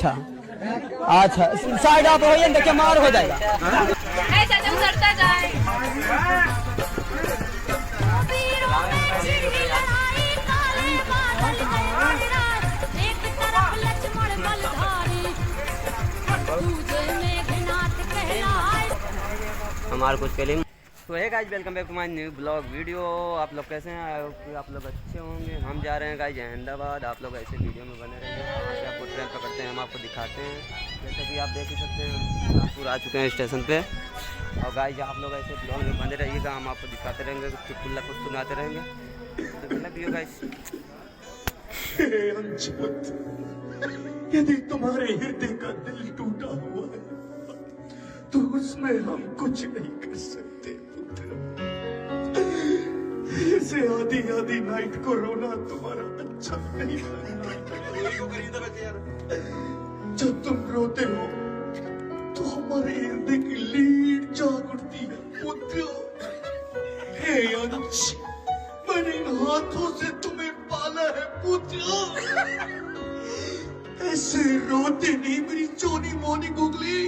अच्छा अच्छा, साइड आप हो देखिए, मार हो जाएगा। ऐसा जो उतरता जाए। हमारे कुछ फिल्म। तो है guys, welcome back to my new blog video. आप लोग कैसे हैं? आई होप कि आप लोग अच्छे होंगे। हम जा रहे हैं गाइज अहमदाबाद। आप लोग ऐसे वीडियो में बने रहेंगे। वहाँ से आपको ट्रेन पकड़ते हैं, हम आपको दिखाते हैं। जैसे कि आप देख ही सकते हैं, हम नागपुर आ चुके हैं स्टेशन पे। और गाइज आप लोग ऐसे ब्लॉग में बने रहिएगा, हम आपको दिखाते रहेंगे, चुटकुल्ला कुछ सुनाते रहेंगे। तो लव यू गाइज। यदि तुम्हारे हृदय का दिल टूटा हुआ है तो उसमें हम कुछ नहीं कर सकते पुत्र। ऐसे आधी आधी नाइट को रोना तुम्हारा अच्छा नहीं लगता। जब तुम रोते हो तो हमारे हृदय की लीड जाग उठती है पुत्र। हे अंश, मैंने इन हाथों से तुम्हें पाला है पुत्र। ऐसे रोते नहीं मेरी चोनी मोनी गुगली।